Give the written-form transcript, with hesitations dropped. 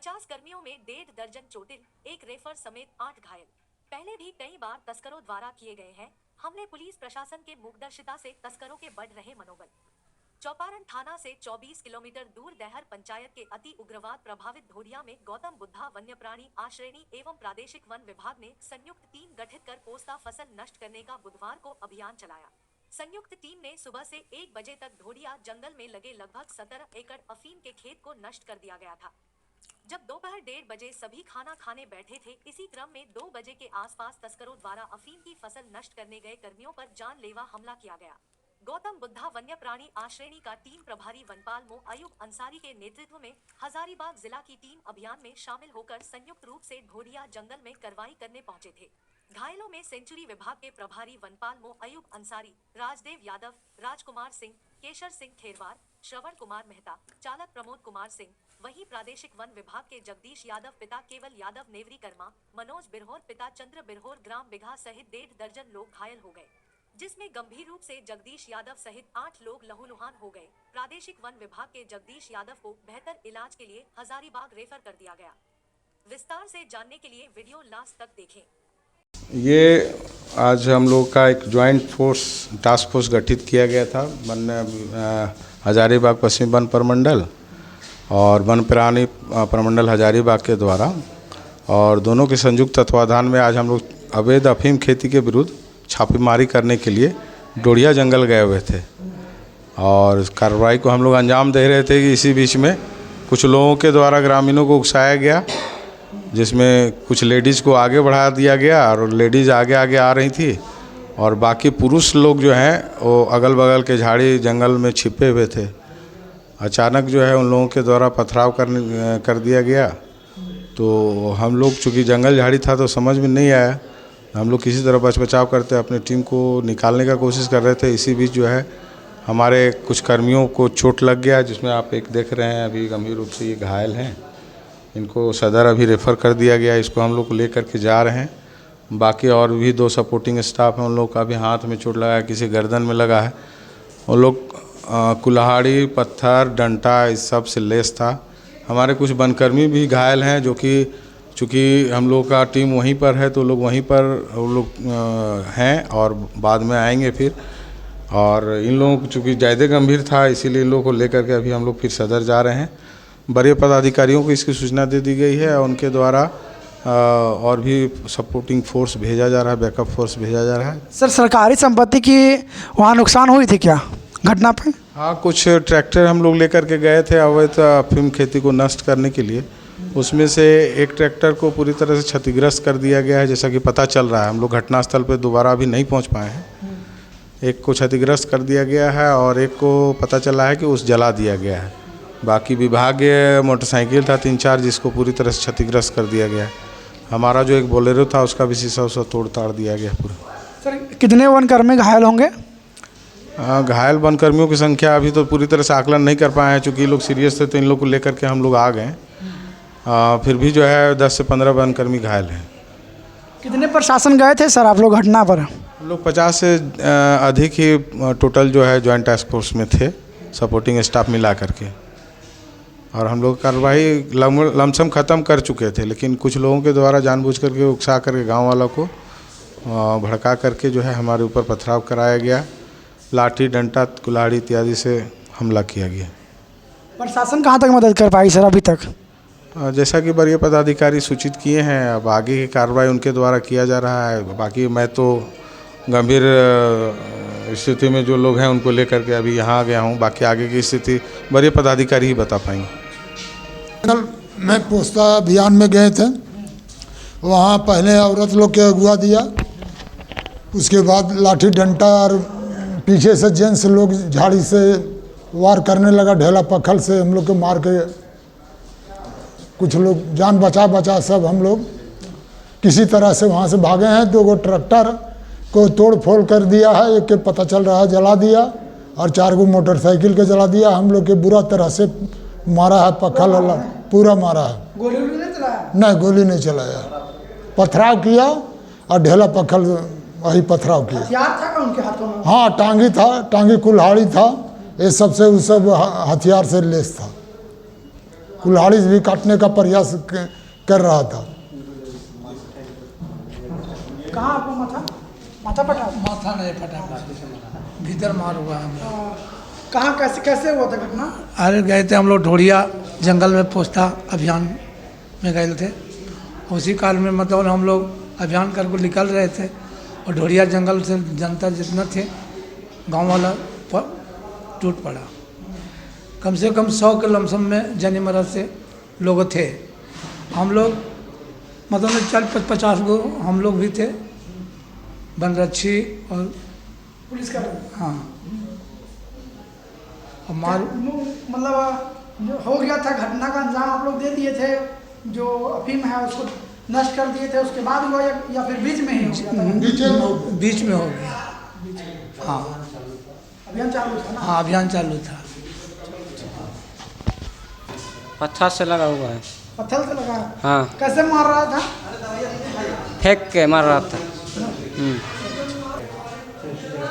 50 कर्मियों में 1.5 दर्जन चोटिल, एक रेफर समेत 8 घायल। पहले भी कई बार तस्करों द्वारा किए गए हैं हमले। पुलिस प्रशासन के मूकदर्शिता से तस्करों के बढ़ रहे मनोबल। चौपारण थाना से 24 किलोमीटर दूर डैहर पंचायत के अति उग्रवाद प्रभावित ढोडिया में गौतम बुद्धा वन्यप्राणी आश्रयणी एवं प्रादेशिक वन विभाग ने संयुक्त टीम गठित कर पोस्ता फसल नष्ट करने का बुधवार को अभियान चलाया। संयुक्त टीम ने सुबह से 1 बजे तक ढोडिया जंगल में लगे लगभग 17 एकड़ अफीम के खेत को नष्ट कर दिया गया था। जब दोपहर 1:30 बजे सभी खाना खाने बैठे थे, इसी क्रम में 2 बजे के आसपास तस्करों द्वारा अफीम की फसल नष्ट करने गए कर्मियों पर जानलेवा हमला किया गया। गौतम बुद्धा वन्यप्राणी आश्रयणी का टीम प्रभारी वनपाल मो अयूब अंसारी के नेतृत्व में हजारीबाग जिला की टीम अभियान में शामिल होकर संयुक्त रूप से ढोडिया जंगल में कार्रवाई करने पहुंचे थे। घायलों में सेंचुरी विभाग के प्रभारी वनपाल मो अयूब अंसारी, राजदेव यादव, राजकुमार सिंह, केशर सिंह खेरवार, श्रवण कुमार मेहता, चालक प्रमोद कुमार सिंह, वहीं प्रादेशिक वन विभाग के जगदीश यादव पिता केवल यादव नेवरी कर्मा, मनोज बिरहोर पिता चंद्र बिरहोर ग्राम बिघा सहित 1.5 दर्जन लोग घायल हो गए, जिसमें गंभीर रूप से जगदीश यादव सहित 8 लोग लहूलुहान हो गए। प्रादेशिक वन विभाग के जगदीश यादव को बेहतर इलाज के लिए हजारीबाग रेफर कर दिया गया। विस्तार से जानने के लिए वीडियो लास्ट तक देखें। ये आज हम लोग का एक ज्वाइंट फोर्स टास्क फोर्स गठित किया गया था हजारीबाग पश्चिम वन प्रमंडल और वन प्राणी प्रमंडल हजारीबाग के द्वारा, और दोनों के संयुक्त तत्वाधान में आज हम लोग अवैध अफीम खेती के विरुद्ध छापेमारी करने के लिए ढोडिया जंगल गए हुए थे। और इस कार्रवाई को हम लोग अंजाम दे रहे थे कि इसी बीच में कुछ लोगों के द्वारा ग्रामीणों को उकसाया गया, जिसमें कुछ लेडीज़ को आगे बढ़ा दिया गया और लेडीज़ आगे आगे आ रही थी और बाकी पुरुष लोग जो हैं वो अगल बगल के झाड़ी जंगल में छिपे हुए थे। अचानक जो है उन लोगों के द्वारा पथराव कर दिया गया। तो हम लोग चूँकि जंगल झाड़ी था तो समझ में नहीं आया, हम लोग किसी तरह बचाव करते अपनी टीम को निकालने का कोशिश कर रहे थे। इसी बीच जो है हमारे कुछ कर्मियों को चोट लग गया, जिसमें आप एक देख रहे हैं अभी गंभीर रूप से ये घायल हैं। इनको सदर अभी रेफ़र कर दिया गया, इसको हम लोग लेकर के जा रहे हैं। बाकी और भी 2 सपोर्टिंग स्टाफ हैं, उन लोग का भी हाथ में चोट लगा है, किसी गर्दन में लगा है। उन लोग कुल्हाड़ी, पत्थर, डंडा इस सब से लेस था। हमारे कुछ वनकर्मी भी घायल हैं, जो कि चूँकि हम लोग का टीम वहीं पर है तो लोग वहीं पर वो लोग हैं और बाद में आएंगे फिर। और इन लोगों को चूँकि ज़्यादा गंभीर था, इसीलिए इन लोगों को लेकर के अभी हम लोग फिर सदर जा रहे हैं। बड़े पदाधिकारियों को इसकी सूचना दे दी गई है और उनके द्वारा और भी सपोर्टिंग फोर्स भेजा जा रहा है, बैकअप फोर्स भेजा जा रहा है। सर, सरकारी संपत्ति की वहाँ नुकसान हुई थी क्या घटना पे? हाँ, कुछ ट्रैक्टर हम लोग लेकर के गए थे अवैध अफीम खेती को नष्ट करने के लिए। उसमें से एक ट्रैक्टर को पूरी तरह से क्षतिग्रस्त कर दिया गया है, जैसा कि पता चल रहा है। हम लोग घटनास्थल पर दोबारा अभी नहीं पहुँच पाए हैं। एक को क्षतिग्रस्त कर दिया गया है और एक को पता चला है कि उस जला दिया गया है। बाकी विभागीय मोटरसाइकिल था 3-4, जिसको पूरी तरह से क्षतिग्रस्त कर दिया गया है। हमारा जो एक बोलेरो था उसका भी शीशा उसा तोड़ ताड़ दिया गया पूरा। सर, कितने वनकर्मी घायल होंगे? घायल वनकर्मियों की संख्या अभी तो पूरी तरह से आकलन नहीं कर पाए हैं, चूँकि ये लोग सीरियस थे तो इन लोग को लेकर के हम लोग आ गए। फिर भी जो है 10 से 15 वनकर्मी घायल हैं। कितने प्रशासन गए थे सर आप लोग घटना पर? हम लोग 50 से अधिक ही टोटल जो है ज्वाइंट टास्क फोर्स में थे, सपोर्टिंग स्टाफ मिला करके। और हम लोग कार्रवाई लमसम ख़त्म कर चुके थे, लेकिन कुछ लोगों के द्वारा जानबूझ करके उकसा करके गांव वालों को भड़का करके जो है हमारे ऊपर पथराव कराया गया। लाठी, डंडा, कुल्हाड़ी इत्यादि से हमला किया गया। प्रशासन कहाँ तक मदद कर पाई सर अभी तक? जैसा कि वरीय पदाधिकारी सूचित किए हैं, अब आगे की कार्रवाई उनके द्वारा किया जा रहा है। बाकी मैं तो गंभीर स्थिति में जो लोग हैं उनको लेकर के अभी यहाँ आ गया हूँ। बाकी आगे की स्थिति वरीय पदाधिकारी ही बता पाएंगे। मैं पोस्ता अभियान में गए थे, वहाँ पहले औरत लोग के अगुआ दिया, उसके बाद लाठी डंडा और पीछे से जेंट्स लोग झाड़ी से वार करने लगा, ढेला पखल से हम लोग को मार के कुछ लोग जान बचा सब हम लोग किसी तरह से वहाँ से भागे हैं। 2 ट्रैक्टर को तोड़ फोड़ कर दिया है, एक के पता चल रहा है जला दिया और 4 मोटरसाइकिल के जला दिया। हम लोग के बुरा तरह से मारा है, पखल पूरा मारा है। गोली नहीं चलाया? नहीं, गोली नहीं चलाया, पथराव किया और ढेला पखल वही पथराव किया। हथियार था उनके हाथों में? हाँ, टांगी था, टांगी कुल्हाड़ी था, ये सब से उस सब हथियार से लेस था। कुल्हाड़ी से भी काटने का प्रयास कर रहा था। कहाँ आपको माथा फटा? माथा नहीं फटा, भीतर मार हुआ है हम लोग। कहाँ कैसे हुआ था घटना? अरे गए थे हम लोग ढोड़िया जंगल में पोस्ता अभियान में गए थे। उसी काल में मतलब हम लोग अभियान करके निकल रहे थे और ढोड़िया जंगल से जनता जितना थे गांव वाला टूट पड़ा। कम से कम 100 के लमसम में जानी मरद से लोग थे। हम लोग मतलब 40-50 गो हम लोग भी थे, बनरक्षी और पुलिस का? हाँ। और मार मतलब जो हो गया था घटना का अंजाम आप लोग दे दिए थे, जो अफीम है उसको नष्ट कर दिए थे, उसके बाद हुआ या फिर बीच में ही हो गया था? बीच में हो गया। हाँ, अभियान चालू था ना? हाँ अभियान चालू था। पत्थर से लगा हुआ है। पत्थर से लगा? हाँ, कैसे मार रहा था? फेंक के मार रहा था।